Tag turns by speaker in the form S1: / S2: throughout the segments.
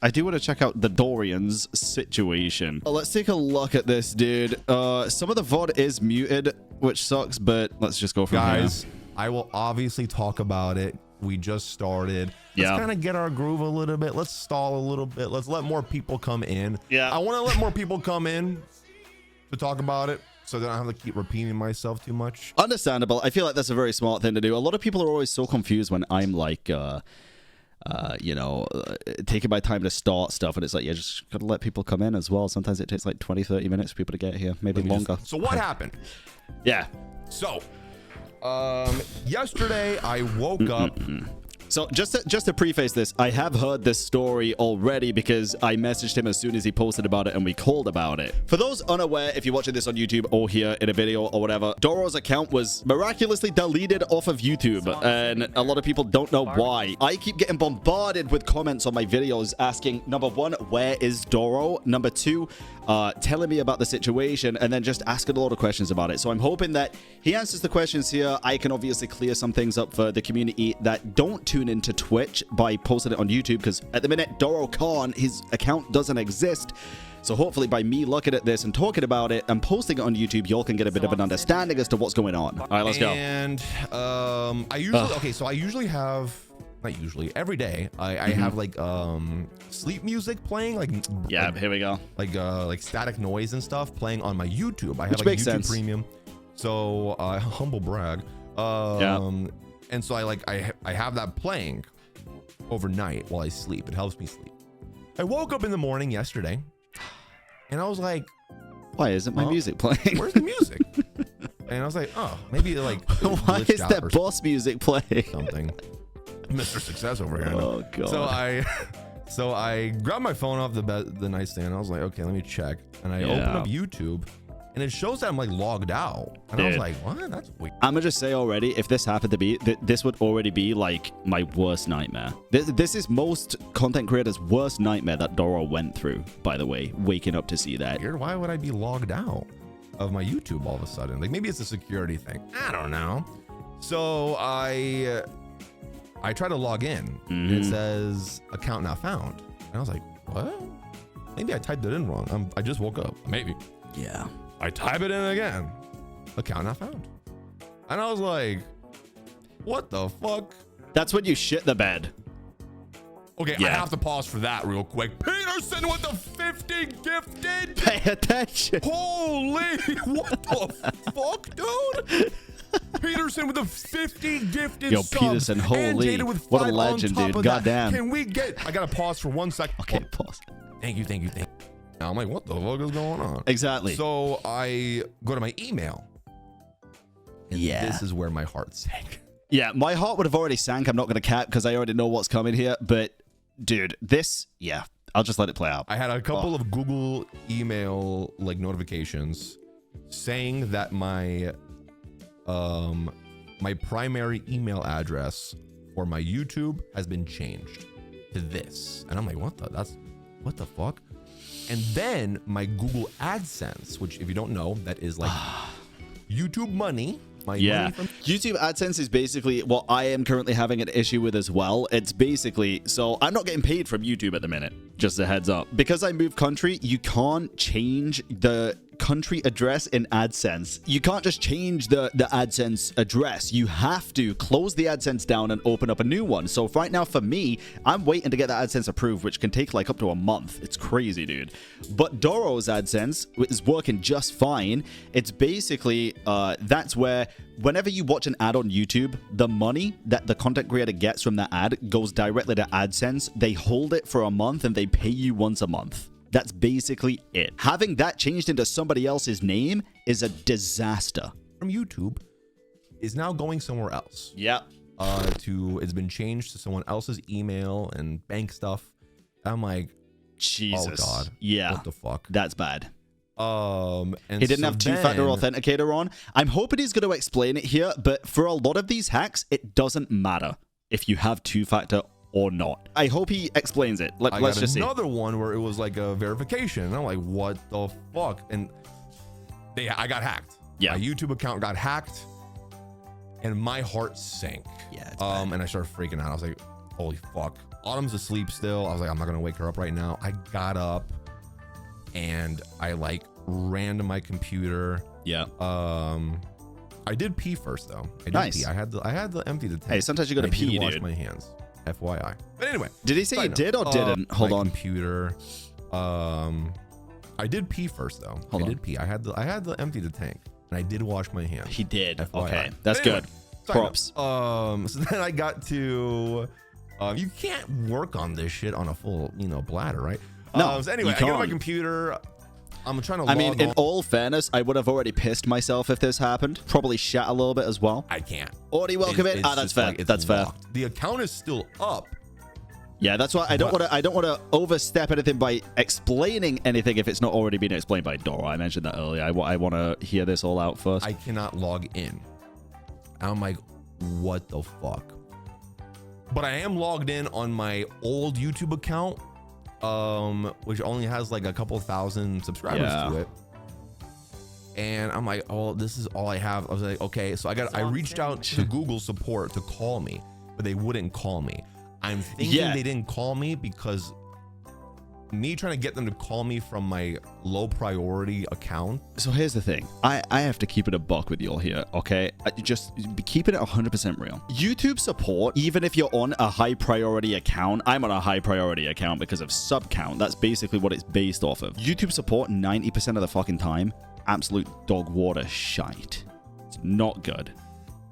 S1: I do want to check out the Dorian's situation. Let's take a look at this, dude. Some of the VOD is muted, which sucks, but let's just go from
S2: Guys,
S1: here.
S2: I will obviously talk about it. We just started. Let's kind of get our groove a little bit. Let's stall a little bit. Let's let more people come in.
S1: Yeah.
S2: I want to let more people come in to talk about it, so that I don't have to keep repeating myself too much.
S1: Understandable. I feel like that's a very smart thing to do. A lot of people are always so confused when I'm like, taking my time to start stuff, and it's like, yeah, just gotta let people come in as well. Sometimes it takes like 20-30 minutes for people to get here, maybe longer.
S2: So what happened?
S1: Yeah.
S2: So, yesterday I woke up.
S1: So just to preface this, I have heard this story already because I messaged him as soon as he posted about it and we called about it. For those unaware, if you're watching this on YouTube or here in a video or whatever, Doro's account was miraculously deleted off of YouTube, and a lot of people don't know why. I keep getting bombarded with comments on my videos asking, number one, where is Doro? Number two, telling me about the situation, and then just asking a lot of questions about it. So I'm hoping that he answers the questions here. I can obviously clear some things up for the community that don't tune into Twitch by posting it on YouTube, because at the minute Doro can't, his account doesn't exist. So hopefully by me looking at this and talking about it and posting it on YouTube, y'all can get a bit of an understanding as to what's going on. All right, let's go.
S2: And I usually have, not usually, every day I have like sleep music playing, like
S1: here we go,
S2: like static noise and stuff playing on my YouTube. I have
S1: Which
S2: like
S1: makes
S2: YouTube
S1: sense.
S2: Premium, so humble brag. And so I have that playing overnight while I sleep. It helps me sleep. I woke up in the morning yesterday and I was like,
S1: why isn't my music playing?
S2: Where's the music? And I was like, oh, maybe like
S1: why is that boss music playing?
S2: Something. Mr. Success over here.
S1: Oh god.
S2: So I grabbed my phone off the nightstand. I was like, okay, let me check. And I opened up YouTube, and it shows that I'm like logged out. And I was like, what? That's weird.
S1: I'm gonna just say already, if this happened to be, this would already be like my worst nightmare. This is most content creators' worst nightmare that Doro went through, by the way, waking up to see that.
S2: Weird. Why would I be logged out of my YouTube all of a sudden? Like maybe it's a security thing. I don't know. So I try to log in. And it says account not found. And I was like, what? Maybe I typed it in wrong. I just woke up. Maybe.
S1: Yeah.
S2: I type it in again. Account not found. And I was like, what the fuck?
S1: That's when you shit the bed.
S2: Okay, I have to pause for that real quick. Peterson with the 50 gifted.
S1: Pay attention.
S2: Holy, what the fuck, dude? Peterson with the 50 gifted
S1: Yo,
S2: subs.
S1: Peterson, holy,
S2: with
S1: what a legend, dude. Goddamn.
S2: Can we get, I gotta pause for 1 second.
S1: Okay, pause.
S2: Thank you. Now I'm like, what the fuck is going on?
S1: Exactly.
S2: So I go to my email. And this is where my heart sank.
S1: Yeah, my heart would have already sank. I'm not going to cap because I already know what's coming here. But, dude, I'll just let it play out.
S2: I had a couple of Google email like notifications saying that my my primary email address for my YouTube has been changed to this. And I'm like, what the fuck? And then my Google AdSense, which if you don't know, that is like YouTube money.
S1: YouTube AdSense is basically what I am currently having an issue with as well. It's basically, so I'm not getting paid from YouTube at the minute, just a heads up. Because I moved country, you can't change the country address in AdSense. You can't just change the AdSense address. You have to close the AdSense down and open up a new one. So right now for me, I'm waiting to get the AdSense approved, which can take like up to a month. It's crazy, dude. But Doro's AdSense is working just fine. It's basically, that's where whenever you watch an ad on YouTube, the money that the content creator gets from that ad goes directly to AdSense. They hold it for a month and they pay you once a month. That's basically it. Having that changed into somebody else's name is a disaster.
S2: From YouTube is now going somewhere else.
S1: Yeah.
S2: It's been changed to someone else's email and bank stuff. I'm like,
S1: Jesus.
S2: Oh God.
S1: Yeah.
S2: What the fuck?
S1: That's bad.
S2: And
S1: he didn't have two-factor authenticator on. I'm hoping he's going to explain it here, but for a lot of these hacks, it doesn't matter if you have two-factor or not. I hope he explains it. Let's just see.
S2: Another one where it was like a verification. And I'm like, what the fuck? And I got hacked.
S1: Yeah.
S2: My YouTube account got hacked and my heart sank.
S1: Yeah.
S2: And I started freaking out. I was like, holy fuck. Autumn's asleep still. I was like, I'm not gonna wake her up right now. I got up and I like ran to my computer.
S1: Yeah.
S2: I did pee first though. I did
S1: Nice.
S2: pee. I had to empty the tank.
S1: Hey, sometimes you gotta pee,
S2: wash
S1: dude.
S2: my hands. FYI. But anyway.
S1: Did he say you did or didn't? Hold on.
S2: Computer. I did pee first though.
S1: Hold on.
S2: did pee. I had to empty the tank, and I did wash my hands.
S1: He did.
S2: FYI.
S1: Okay, that's
S2: Anyway,
S1: good.
S2: sorry,
S1: Props.
S2: So then I got to. You can't work on this shit on a full, bladder, right?
S1: No.
S2: So anyway,
S1: you
S2: I get on my
S1: can't.
S2: computer. I'm trying to.
S1: I mean, in
S2: on.
S1: all fairness, I would have already pissed myself if this happened. Probably shat a little bit as well.
S2: I can't.
S1: Already welcome it.
S2: It's
S1: That's
S2: just
S1: fair.
S2: like, it's
S1: That's fair.
S2: locked. The account is still up.
S1: Yeah, that's why I don't want to overstep anything by explaining anything if it's not already been explained by Doro. I mentioned that earlier. I want to hear this all out first.
S2: I cannot log in. I'm like, what the fuck? But I am logged in on my old YouTube account, which only has like a couple thousand subscribers to it. And I'm like, oh, this is all I have. I was like, okay. So I reached out to Google support to call me, but they wouldn't call me. I'm thinking they didn't call me because me trying to get them to call me from my low priority account.
S1: So here's the thing. I have to keep it a buck with you all here, okay? Just be keeping it 100% real. YouTube support, even if you're on a high priority account, I'm on a high priority account because of sub count. That's basically what it's based off of. YouTube support 90% of the fucking time, absolute dog water shite. It's not good.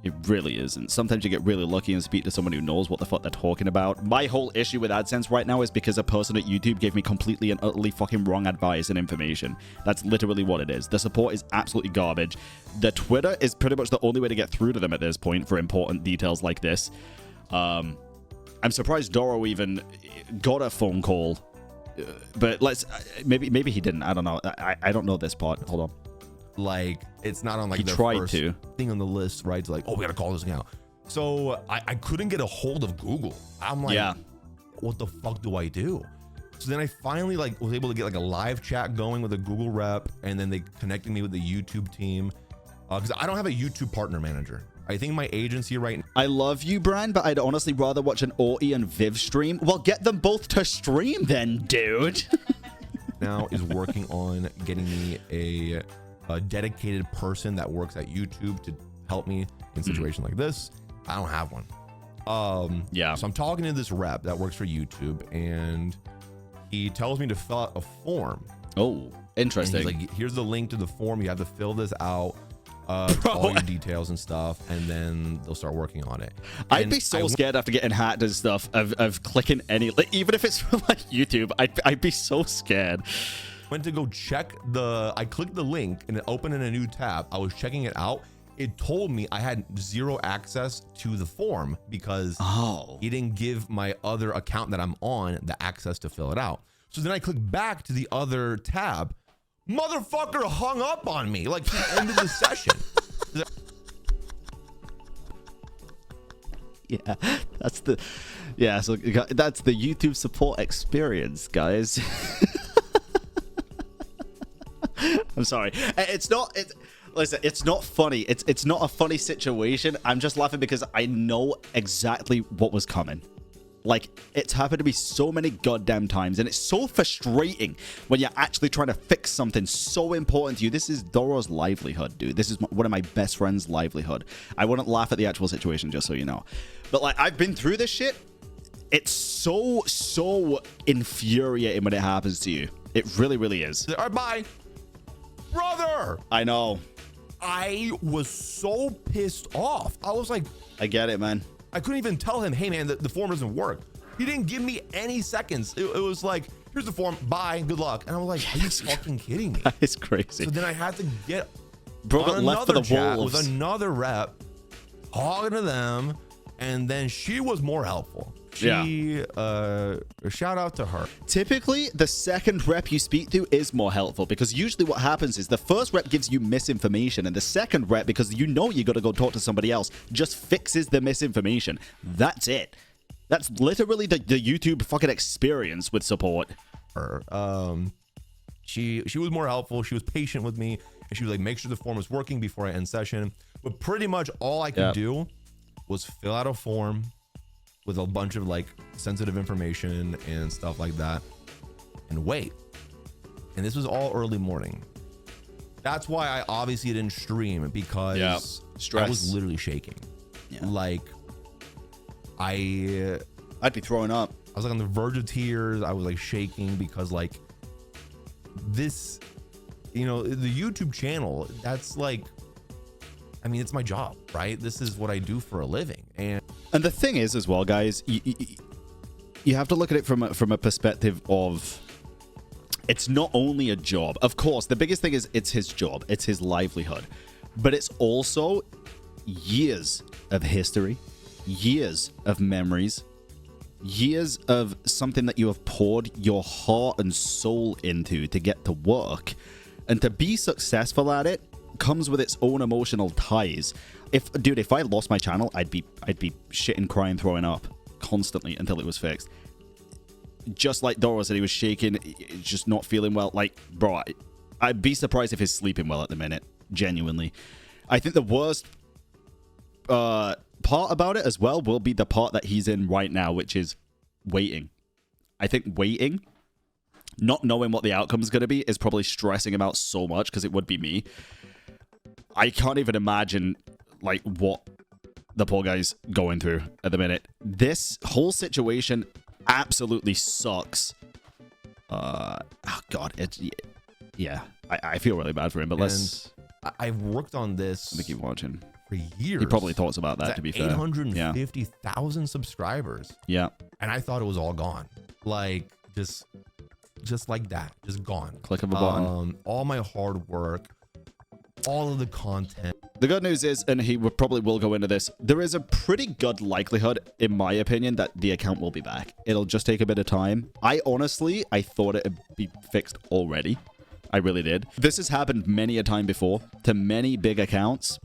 S1: It really isn't. Sometimes you get really lucky and speak to someone who knows what the fuck they're talking about. My whole issue with AdSense right now is because a person at YouTube gave me completely and utterly fucking wrong advice and information. That's literally what it is. The support is absolutely garbage. The Twitter is pretty much the only way to get through to them at this point for important details like this. I'm surprised Doro even got a phone call. But maybe he didn't. I don't know. I don't know this part. Hold on.
S2: Like, it's not on like the first thing on the list, right? It's like, oh, we gotta call this account. So I couldn't get a hold of Google. I'm like, what the fuck do I do? So then I finally was able to get like a live chat going with a Google rep, and then they connected me with the YouTube team because I don't have a YouTube partner manager. I think my agency right now.
S1: I love you, Bran, but I'd honestly rather watch an Orty and Viv stream. Well, get them both to stream then, dude.
S2: Now is working on getting me a dedicated person that works at YouTube to help me in situations like this. I don't have one. So I'm talking to this rep that works for YouTube, and he tells me to fill out a form.
S1: Oh, interesting.
S2: And he's like, here's the link to the form. You have to fill this out, all your details and stuff, and then they'll start working on it.
S1: I'd be so scared after getting hacked and stuff of clicking any, even if it's from like YouTube. I'd be so scared.
S2: Went to go check I clicked the link and it opened in a new tab. I was checking it out. It told me I had zero access to the form because he didn't give my other account that I'm on the access to fill it out. So then I clicked back to the other tab. Motherfucker hung up on me. Like, he ended the session.
S1: So that's the YouTube support experience, guys. I'm sorry. Listen, it's not funny. It's not a funny situation. I'm just laughing because I know exactly what was coming. Like, it's happened to me so many goddamn times, and it's so frustrating when you're actually trying to fix something so important to you. This is Doro's livelihood, dude. This is one of my best friend's livelihood. I wouldn't laugh at the actual situation, just so you know. But, like, I've been through this shit. It's so infuriating when it happens to you. It really, really is.
S2: All right, bye. Brother,
S1: I know.
S2: I was so pissed off. I was like,
S1: I get it, man.
S2: I couldn't even tell him, hey, man, the form doesn't work. He didn't give me any seconds. It was like, here's the form. Bye. Good luck. And I was like, are you fucking kidding me?
S1: It's crazy.
S2: So then I had to get
S1: got left for the wolves
S2: with another rep, talking to them, and then she was more helpful. Shout out to her.
S1: Typically, the second rep you speak to is more helpful because usually what happens is the first rep gives you misinformation, and the second rep, because you know you got to go talk to somebody else, just fixes the misinformation. That's it. That's literally the YouTube fucking experience with support.
S2: She was more helpful. She was patient with me, and she was like, make sure the form is working before I end session. But pretty much all I could do was fill out a form, with a bunch of like sensitive information and stuff like that, and wait. And this was all early morning. That's why I obviously didn't stream, because
S1: stress.
S2: I was literally shaking. Like
S1: I'd be throwing up.
S2: I was like on the verge of tears. I was like shaking because like this, you know, the YouTube channel, that's like, I mean, it's my job, right? This is what I do for a living. And
S1: the thing is as well, guys, you have to look at it from a perspective of, it's not only a job. Of course, the biggest thing is it's his job. It's his livelihood. But it's also years of history, years of memories, years of something that you have poured your heart and soul into to get to work. And to be successful at it comes with its own emotional ties. If I lost my channel, I'd be shitting, crying, throwing up constantly until it was fixed. Just like Doro said, he was shaking, just not feeling well. Like, bro, I'd be surprised if he's sleeping well at the minute. Genuinely. I think the worst part about it as well will be the part that he's in right now, which is waiting. I think waiting, not knowing what the outcome is going to be, is probably stressing him out so much, because it would be me. I can't even imagine like what the poor guy's going through at the minute. This whole situation absolutely sucks. Oh god, I feel really bad for him, but
S2: I've worked on this.
S1: Let me keep watching.
S2: For years.
S1: He probably thoughts about that, to be fair.
S2: 850,000 subscribers.
S1: Yeah.
S2: And I thought it was all gone. Like, just like that. Just gone.
S1: Click of a button.
S2: All my hard work, all of the content.
S1: The good news is, and he probably will go into this, there is a pretty good likelihood, in my opinion, that the account will be back. It'll just take a bit of time. I thought it'd be fixed already. I really did. This has happened many a time before to many big accounts,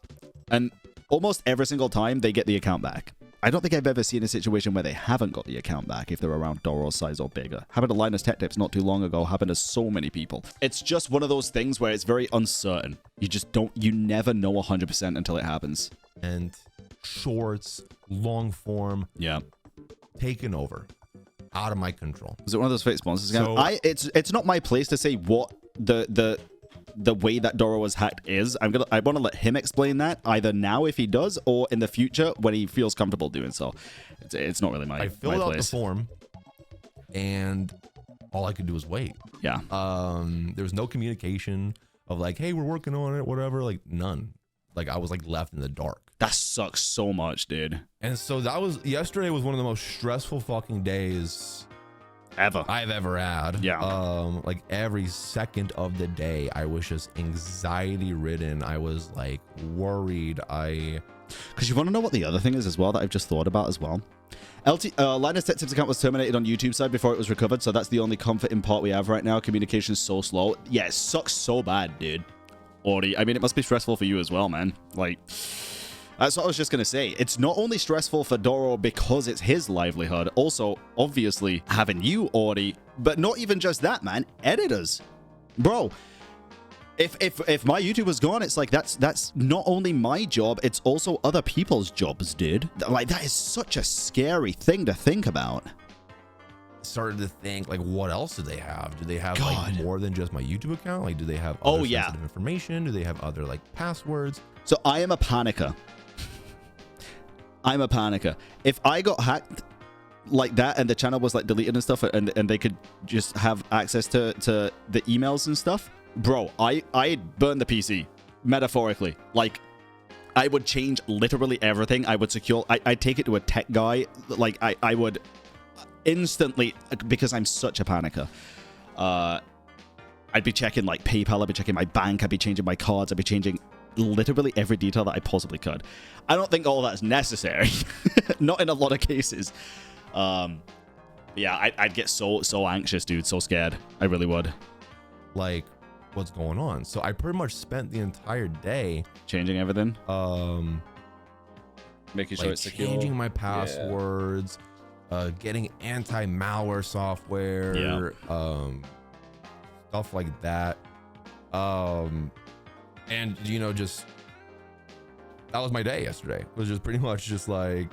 S1: and almost every single time they get the account back. I don't think I've ever seen a situation where they haven't got the account back if they're around Doro's size or bigger. Happened to Linus Tech Tips not too long ago, happened to so many people. It's just one of those things where it's very uncertain. You never know 100% until it happens.
S2: And shorts, long form, taken over, out of my control.
S1: Is it one of those fake sponsors again? It's not my place to say what the way that Doro was hacked is. I want to let him explain that, either now if he does, or in the future when he feels comfortable doing so. It's not really my place. I filled out
S2: the form, and all I could do was wait.
S1: Yeah.
S2: There was no communication of like, hey, we're working on it, whatever. Like, none. Like, I was like left in the dark.
S1: That sucks so much, dude.
S2: And so yesterday was one of the most stressful fucking days I've ever had.
S1: Yeah.
S2: Like every second of the day, I was just anxiety ridden. I was like worried.
S1: Because you want to know what the other thing is as well that I've just thought about as well. Linus Tech Tips account was terminated on YouTube side before it was recovered, so that's the only comforting part we have right now. Communication's so slow. Yeah, it sucks so bad, dude. Audie, I mean, it must be stressful for you as well, man. Like, that's what I was just going to say. It's not only stressful for Doro because it's his livelihood, also, obviously, having you, Audie, but not even just that, man. Editors. Bro, if my YouTube was gone, it's like, that's not only my job, it's also other people's jobs, dude. Like, that is such a scary thing to think about.
S2: Started to think, like, what else do they have? Do they have like more than just my YouTube account? Like, do they have other sensitive information? Do they have other like passwords?
S1: So I am a panicker. I'm a panicker. If I got hacked like that and the channel was like deleted and stuff, and they could just have access to the emails and stuff, bro, I'd burn the PC, metaphorically. Like, I would change literally everything. I would secure, I'd take it to a tech guy. Like, I would instantly, because I'm such a panicker. I'd be checking like PayPal, I'd be checking my bank, I'd be changing my cards, I'd be changing literally every detail that I possibly could. I don't think all that's necessary. Not in a lot of cases. Yeah, I'd get so anxious, dude, so scared. I really would.
S2: Like, what's going on? So I pretty much spent the entire day
S1: changing everything. Making sure
S2: like
S1: it's secure.
S2: Changing my passwords, getting anti-malware software, stuff like that. And, you know, just, that was my day yesterday. It was just pretty much just like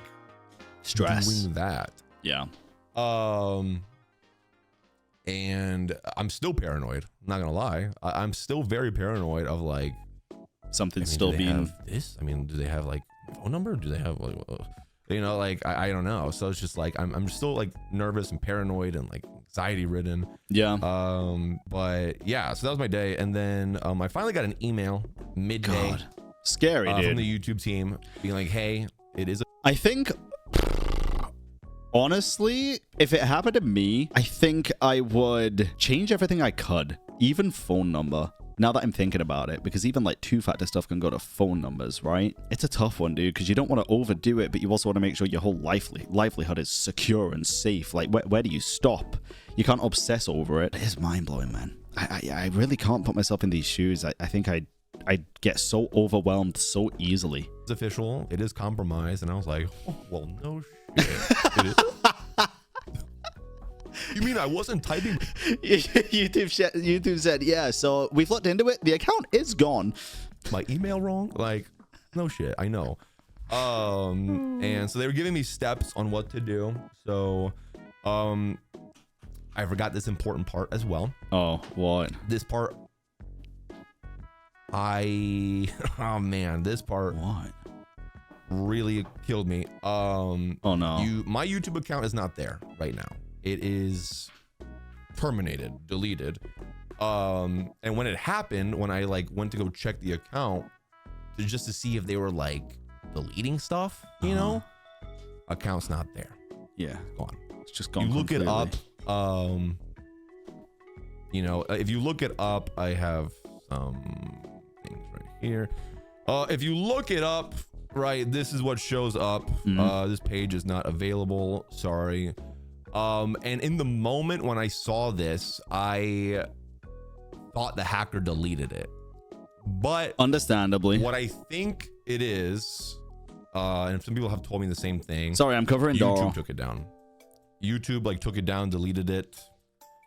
S1: Stress.
S2: doing that.
S1: Yeah.
S2: And I'm still paranoid. Not gonna lie, I'm still very paranoid of like
S1: Something's still being
S2: this. I mean, do they have like phone number? Do they have like, you know, like I don't know. So it's just like I'm still like nervous and paranoid and like anxiety ridden.
S1: Yeah.
S2: But yeah, so that was my day, and then I finally got an email midday.
S1: God. Scary, dude.
S2: From the YouTube team being like, hey, it is.
S1: I think, honestly, if it happened to me, I think I would change everything I could, even phone number. Now that I'm thinking about it, because even like two-factor stuff can go to phone numbers, right? It's a tough one, dude, because you don't want to overdo it, but you also want to make sure your whole livelihood is secure and safe. Like, where do you stop? You can't obsess over it. It is mind-blowing, man. I really can't put myself in these shoes. I think I'd get so overwhelmed so easily.
S2: It's official. It is compromised. And I was like, oh, well, no shit. It is. You mean I wasn't typing?
S1: YouTube said, yeah, so we've looked into it. The account is gone.
S2: My email wrong? Like, no shit. I know. And so they were giving me steps on what to do. So, I forgot this important part as well.
S1: Oh, what?
S2: This part. Oh man, this part.
S1: What?
S2: Really killed me.
S1: Oh no.
S2: My YouTube account is not there right now. It is terminated, deleted. And when it happened, when I like went to go check the account just to see if they were like deleting stuff, you know, account's not there.
S1: Yeah,
S2: gone.
S1: It's just gone.
S2: You look
S1: completely.
S2: it up. You know, if you look it up, I have some things right here. If you look it up, right, this is what shows up. This page is not available. Sorry. And in the moment when I saw this, I thought the hacker deleted it. But
S1: understandably,
S2: what I think it is, and some people have told me the same thing.
S1: Sorry, I'm covering
S2: YouTube
S1: Doro.
S2: took it down. YouTube like took it down, deleted it,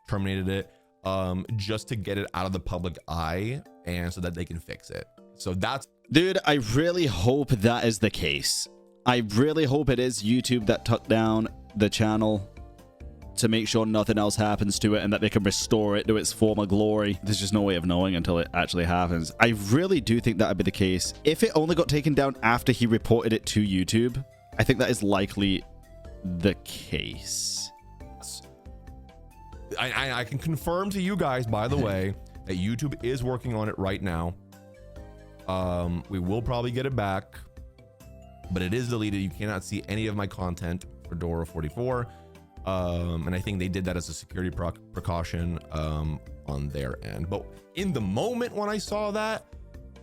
S2: terminated it, just to get it out of the public eye and so that they can fix it. So that's...
S1: Dude, I really hope that is the case. I really hope it is YouTube that took down the channel to make sure nothing else happens to it and that they can restore it to its former glory. There's just no way of knowing until it actually happens. I really do think that would be the case. If it only got taken down after he reported it to YouTube, I think that is likely the case.
S2: I can confirm to you guys, by the way, that YouTube is working on it right now. We will probably get it back, but it is deleted. You cannot see any of my content for Doro44. And I think they did that as a security precaution on their end. But in the moment when I saw that,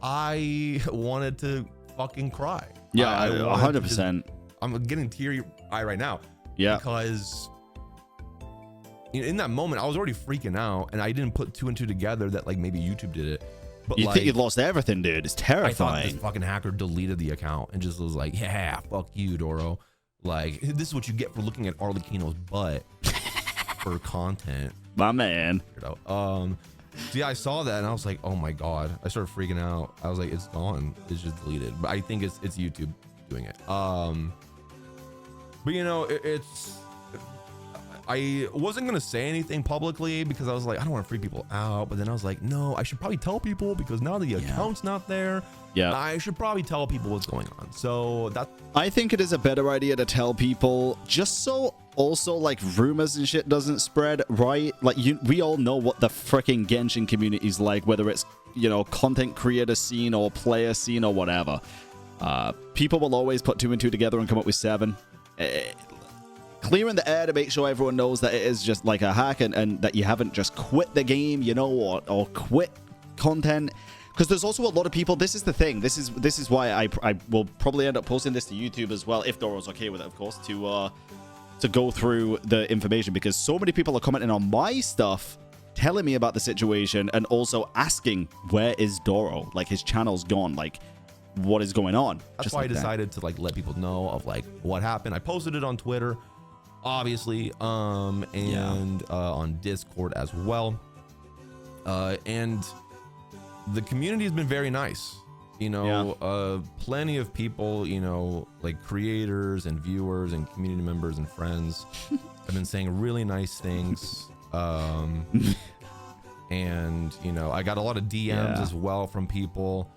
S2: I wanted to fucking cry.
S1: Yeah, 100%.
S2: I'm getting teary eye right now.
S1: Yeah,
S2: because in that moment I was already freaking out, and I didn't put two and two together that like maybe YouTube did it. But
S1: you
S2: like,
S1: think you'd lost everything, dude. It's terrifying.
S2: I thought this fucking hacker deleted the account and just was like, yeah, fuck you, Doro. Like, this is what you get for looking at Arlecchino's butt for content.
S1: My man.
S2: So yeah, I saw that and I was like, oh my God. I started freaking out. I was like, it's gone. It's just deleted. But I think it's YouTube doing it. But you know, I wasn't gonna say anything publicly because I was like, I don't want to freak people out. But then I was like, no, I should probably tell people because now the account's not there. Yeah, I should probably tell people what's going on. So that
S1: I think it is a better idea to tell people, just so also like rumors and shit doesn't spread, right? Like we all know what the freaking Genshin community's like, whether it's, you know, content creator scene or player scene or whatever. People will always put two and two together and come up with 7. Clearing the air to make sure everyone knows that it is just like a hack and that you haven't just quit the game, you know, or quit content. Because there's also a lot of people. This is the thing. This is why I will probably end up posting this to YouTube as well, if Doro's okay with it, of course, to go through the information, because so many people are commenting on my stuff, telling me about the situation, and also asking, where is Doro? Like, his channel's gone. Like, what is going on?
S2: That's
S1: just
S2: why
S1: like
S2: I decided to like let people know of like what happened. I posted it on Twitter, obviously, and on Discord as well. And the community has been very nice. You know, plenty of people, you know, like creators and viewers and community members and friends have been saying really nice things. And, you know, I got a lot of DMs as well from people.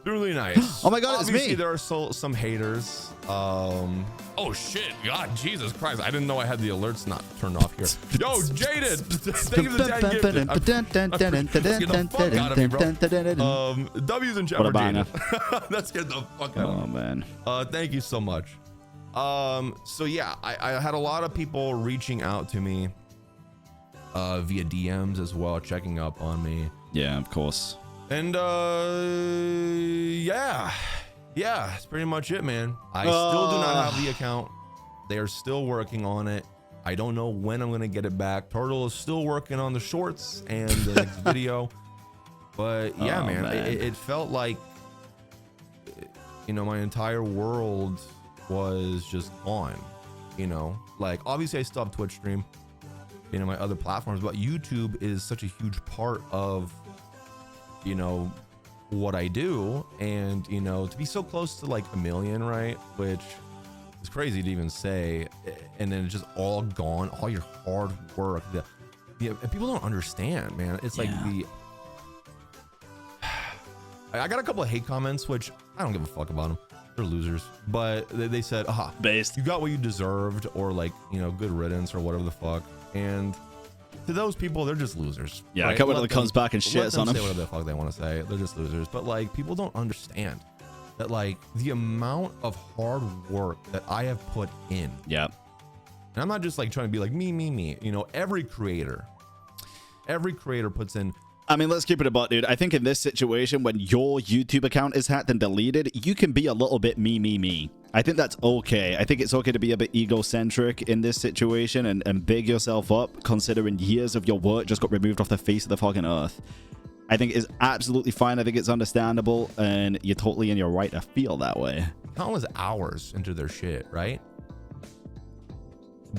S2: Really nice.
S1: Oh my God,
S2: Obviously,
S1: it's me.
S2: there are some haters. Oh shit, God, Jesus Christ! I didn't know I had the alerts not turned off here. Yo, Jaded, thank you for the 10 gifted. Get the fuck out of me, bro. W's in chat for Jaded. Let's get the fuck out of me.
S1: Oh man.
S2: Thank you so much. So yeah, I had a lot of people reaching out to me via DMs as well, checking up on me.
S1: Yeah, of course.
S2: And yeah, that's pretty much it, man. I still do not have the account. They are still working on it. I don't know when I'm gonna get it back. Turtle is still working on the shorts and the next video. But yeah, man. It felt like, you know, my entire world was just gone. You know, like obviously I still have Twitch stream, you know, my other platforms, but YouTube is such a huge part of, you know, what I do. And, you know, to be so close to like 1 million, right? Which is crazy to even say. And then it's just all gone, all your hard work. And people don't understand, man. It's like I got a couple of hate comments, which I don't give a fuck about them. They're losers. But they said,
S1: based.
S2: You got what you deserved, or like, you know, good riddance or whatever the fuck. And to those people, they're just losers.
S1: Yeah,
S2: right?
S1: I can't wait till it comes back and shits on them.
S2: Say whatever the fuck they want to say. They're just losers. But like, people don't understand that like the amount of hard work that I have put in.
S1: Yeah.
S2: And I'm not just like trying to be like me. You know, every creator puts in.
S1: I mean, let's keep it a butt, dude. I think in this situation, when your YouTube account is hacked and deleted, you can be a little bit me. I think that's okay. I think it's okay to be a bit egocentric in this situation and big yourself up, considering years of your work just got removed off the face of the fucking earth. I think it's absolutely fine. I think it's understandable, and you're totally in your right to feel that way.
S2: Countless hours into their shit, right?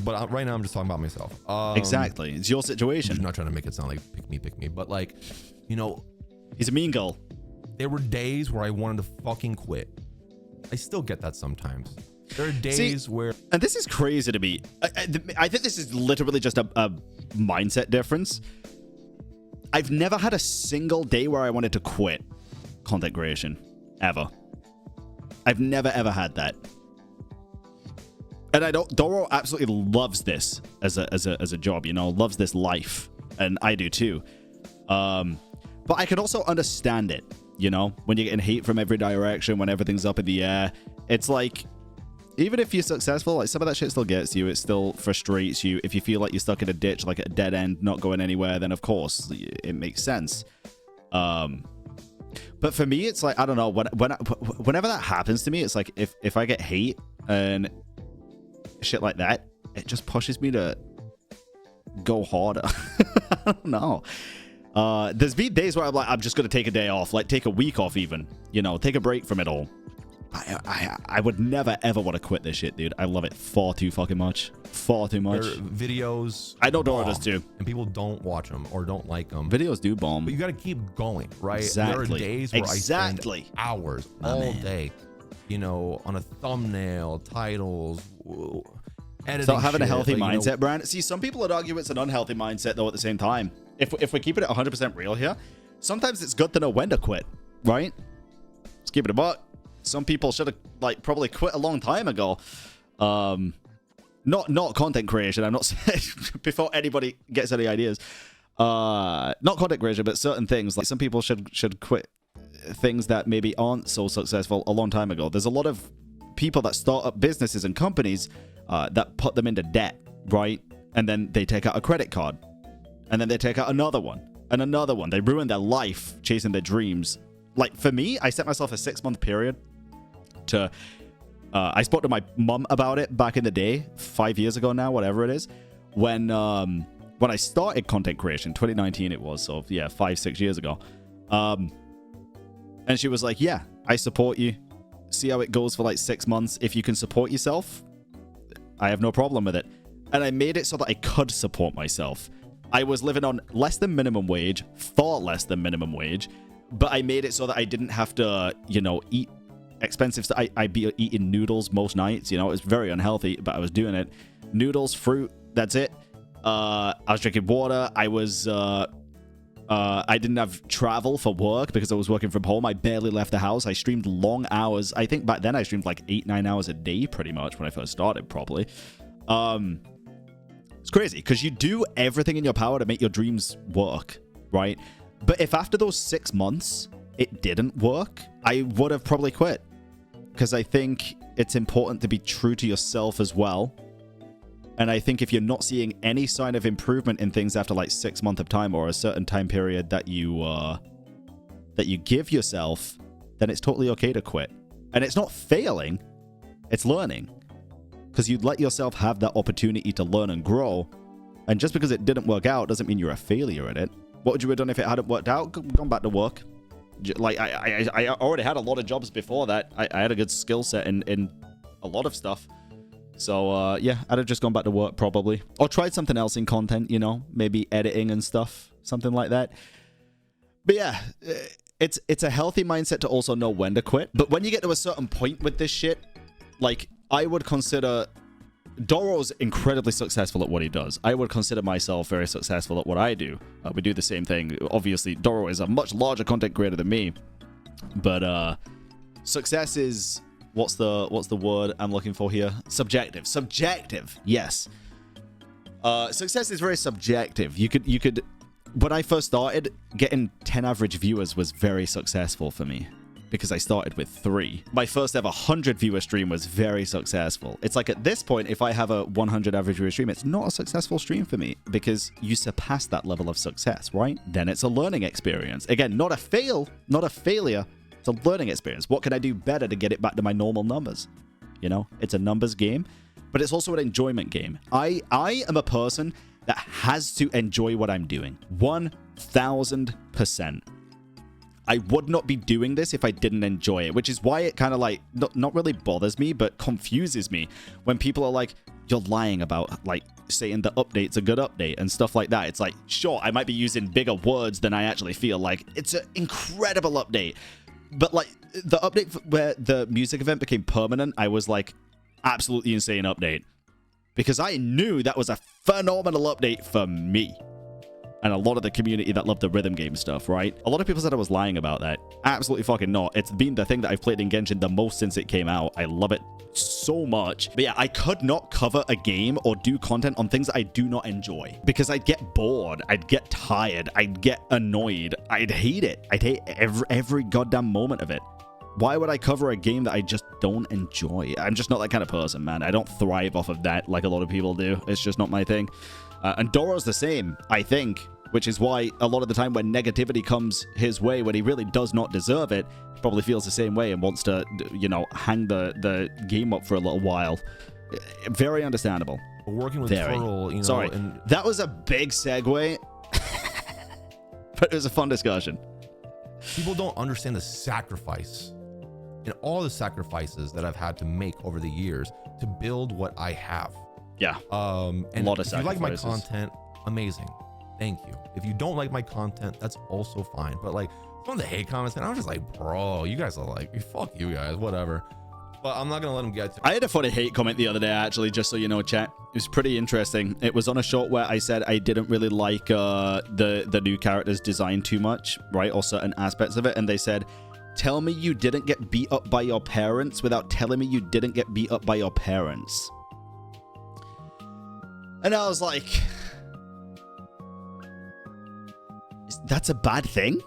S2: But right now I'm just talking about myself.
S1: Exactly. It's your situation.
S2: I'm not trying to make it sound like pick me, but like, you know,
S1: he's a mean girl.
S2: There were days where I wanted to fucking quit. I still get that sometimes. There are days where,
S1: and this is crazy to me. I think this is literally just a mindset difference. I've never had a single day where I wanted to quit content creation, ever. I've never ever had that. And Doro absolutely loves this as a job, you know, loves this life, and I do too. But I can also understand it, you know, when you're getting hate from every direction, when everything's up in the air. It's like, even if you're successful, like some of that shit still gets you. It still frustrates you. If you feel like you're stuck in a ditch, like a dead end, not going anywhere, then of course it makes sense. But for me, it's like, I don't know, whenever that happens to me, it's like if I get hate and shit like that, it just pushes me to go harder. I don't know. There's been days where I'm like, I'm just gonna take a day off, like take a week off even, you know, take a break from it all. I would never ever want to quit this shit, dude. I love it far too fucking much. Far too much.
S2: Videos,
S1: I know Doro does too,
S2: and people don't watch them or don't like them.
S1: Videos do bomb,
S2: but you got to keep going, right?
S1: Exactly.
S2: There are days where I spend hours all day, you know, on a thumbnail, titles, editing.
S1: So having
S2: shit,
S1: a healthy
S2: like,
S1: mindset, Bran. See, some people would argue it's an unhealthy mindset though. At the same time, if we're keeping it 100% real here, sometimes it's good to know when to quit, right? Let's keep it a buck. Some people should have like probably quit a long time ago. Not content creation. I'm not saying before anybody gets any ideas. Not content creation, but certain things. Like some people should quit things that maybe aren't so successful a long time ago. There's a lot of people that start up businesses and companies that put them into debt, right? And then they take out a credit card, and then they take out another one and another one. They ruin their life chasing their dreams. Like for me, I set myself a 6-month period to I spoke to my mom about it back in the day, 5 years ago now, whatever it is, when I started content creation, 2019 it was, so yeah, 5-6 years ago. And she was like, yeah, I support you. See how it goes for like 6 months. If you can support yourself, I have no problem with it. And I made it so that I could support myself. I was living on less than minimum wage, far less than minimum wage, but I made it so that I didn't have to, you know, eat expensive stuff. I'd be eating noodles most nights, you know. It was very unhealthy, but I was doing it. Noodles, fruit, that's it. I was drinking water. I didn't have travel for work because I was working from home. I barely left the house. I streamed long hours. I think back then I streamed like 8-9 hours a day pretty much when I first started, probably. It's crazy because you do everything in your power to make your dreams work, right? But if after those 6 months it didn't work, I would have probably quit, because I think it's important to be true to yourself as well. And I think if you're not seeing any sign of improvement in things after like 6 months of time or a certain time period that you give yourself, then it's totally okay to quit. And it's not failing, it's learning. Because you'd let yourself have that opportunity to learn and grow. And just because it didn't work out doesn't mean you're a failure at it. What would you have done if it hadn't worked out? Gone back to work. Like, I already had a lot of jobs before that. I had a good skill set in a lot of stuff. So, yeah, I'd have just gone back to work probably. Or tried something else in content, you know, maybe editing and stuff, something like that. But yeah, it's a healthy mindset to also know when to quit. But when you get to a certain point with this shit, like, I would consider... Doro's incredibly successful at what he does. I would consider myself very successful at what I do. We do the same thing. Obviously, Doro is a much larger content creator than me. But, success is... What's the word I'm looking for here? Subjective. Subjective. Yes. Success is very subjective. You could. When I first started, getting 10 average viewers was very successful for me because I started with 3. My first ever 100 viewer stream was very successful. It's like at this point, if I have a 100 average viewer stream, it's not a successful stream for me because you surpass that level of success, right? Then it's a learning experience. Again, not a failure. It's a learning experience. What can I do better to get it back to my normal numbers? You know, it's a numbers game, but it's also an enjoyment game. I am a person that has to enjoy what I'm doing. 1000%. I would not be doing this if I didn't enjoy it, which is why it kind of like, not really bothers me, but confuses me when people are like, you're lying about like saying the update's a good update and stuff like that. It's like, sure, I might be using bigger words than I actually feel like. It's an incredible update. But, like, the update where the music event became permanent, I was like, absolutely insane update. Because I knew that was a phenomenal update for me. And a lot of the community that loved the rhythm game stuff, right? A lot of people said I was lying about that. Absolutely fucking not. It's been the thing that I've played in Genshin the most since it came out. I love it so much. But yeah, I could not cover a game or do content on things that I do not enjoy. Because I'd get bored. I'd get tired. I'd get annoyed. I'd hate it. I'd hate every goddamn moment of it. Why would I cover a game that I just don't enjoy? I'm just not that kind of person, man. I don't thrive off of that like a lot of people do. It's just not my thing. And Doro's the same, I think, which is why a lot of the time when negativity comes his way, when he really does not deserve it, he probably feels the same way and wants to, you know, hang the game up for a little while. Very understandable.
S2: Working with Pearl, you know...
S1: Sorry, that was a big segue, but it was a fun discussion.
S2: People don't understand the sacrifice and all the sacrifices that I've had to make over the years to build what I have.
S1: Yeah.
S2: And
S1: a lot of sacrifices.
S2: If you like my content, amazing. Thank you. If you don't like my content, that's also fine. But like some of the hate comments, man, I'm just like, bro, you guys are like, fuck you guys, whatever. But I'm not gonna let them get to.
S1: I had a funny hate comment the other day, actually, just so you know, chat. It was pretty interesting. It was on a short where I said I didn't really like the new character's design too much, right? Or certain aspects of it. And they said, tell me you didn't get beat up by your parents without telling me you didn't get beat up by your parents. And I was like, that's a bad thing?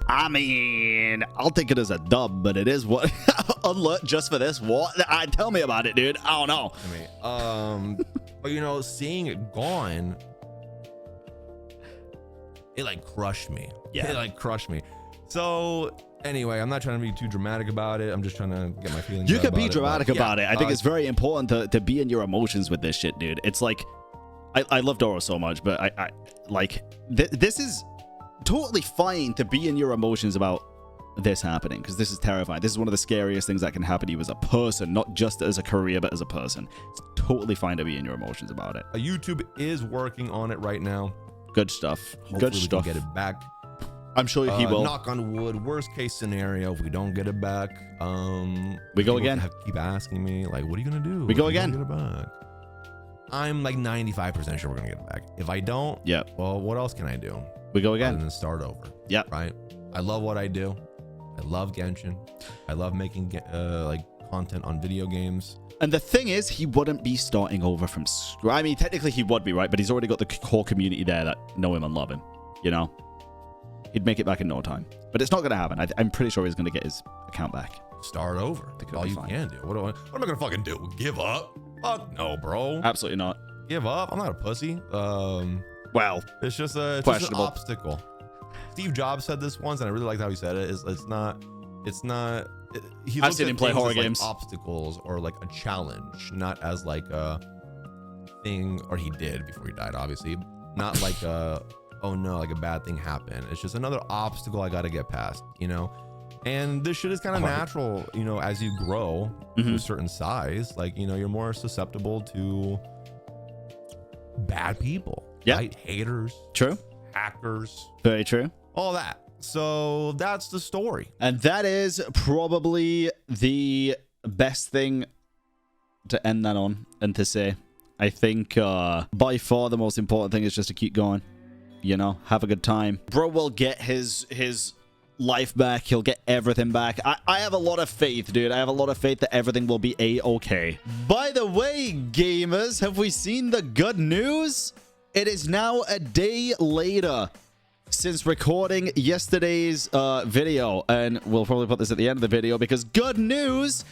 S1: I mean, I'll take it as a dub, but it is what... Alert just for this? What? Tell me about it, dude. I don't know.
S2: I mean, but you know, seeing it gone, it like crushed me.
S1: Yeah.
S2: It like crushed me. So anyway, I'm not trying to be too dramatic about it. I'm just trying to get my feelings out.
S1: You can be dramatic about it. I think it's very important to be in your emotions with this shit, dude. It's like, I love Doro so much, but I like, this is totally fine to be in your emotions about this happening, because this is terrifying. This is one of the scariest things that can happen to you as a person, not just as a career, but as a person. It's totally fine to be in your emotions about it.
S2: YouTube is working on it right now.
S1: Good stuff.
S2: Hopefully
S1: Good
S2: we
S1: stuff.
S2: can get it back.
S1: I'm sure he will.
S2: Knock on wood. Worst case scenario, if we don't get it back,
S1: we go again.
S2: Keep asking me, like, what are you gonna do?
S1: We go again.
S2: Get it back? I'm like 95% sure we're gonna get it back. If I don't, well, what else can I do?
S1: We go again.
S2: And then start over.
S1: Yep.
S2: Right. I love what I do. I love Genshin. I love making like content on video games.
S1: And the thing is, he wouldn't be starting over from scratch. I mean, technically he would be, right? But he's already got the core community there that know him and love him. You know, he'd make it back in no time. But it's not going to happen. I'm pretty sure he's going to get his account back.
S2: Start over. That's all you can do. What am I going to fucking do? Give up? Fuck no, bro.
S1: Absolutely not.
S2: Give up? I'm not a pussy.
S1: Well,
S2: it's just an obstacle. Steve Jobs said this once, and I really liked how he said it.
S1: I've seen him play horror games.
S2: Like obstacles or like a challenge, not as like a thing, or he did before he died, obviously. Not like a, oh no, like a bad thing happened. It's just another obstacle I got to get past, you know? And this shit is kind of natural, you know, as you grow to a certain size, like, you know, you're more susceptible to bad people, right? Haters.
S1: True.
S2: Hackers.
S1: Very true.
S2: All that. So that's the story.
S1: And that is probably the best thing to end that on and to say. I think by far the most important thing is just to keep going. You know, have a good time. Bro will get his life back. He'll get everything back. I have a lot of faith, dude. I have a lot of faith that everything will be a-okay. By the way, gamers, have we seen the good news? It is now a day later since recording yesterday's video, and we'll probably put this at the end of the video because good news,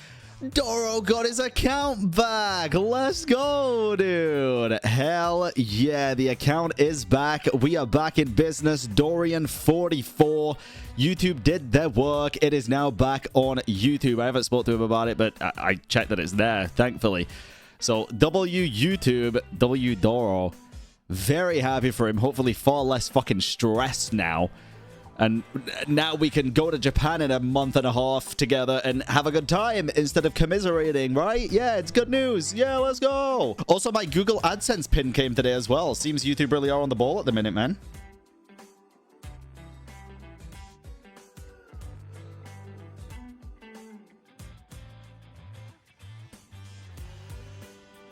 S1: Doro got his account back. Let's go, dude. Hell yeah, the account is back. We are back in business. Dorian44. YouTube did their work. It is now back on YouTube. I haven't spoke to him about it, but I checked that it's there, thankfully. So YouTube, Doro. Very happy for him. Hopefully far less fucking stressed now. And now we can go to Japan in a month and a half together and have a good time instead of commiserating, right? Yeah, it's good news. Yeah, let's go. Also, my Google AdSense pin came today as well. Seems YouTube really are on the ball at the minute, man.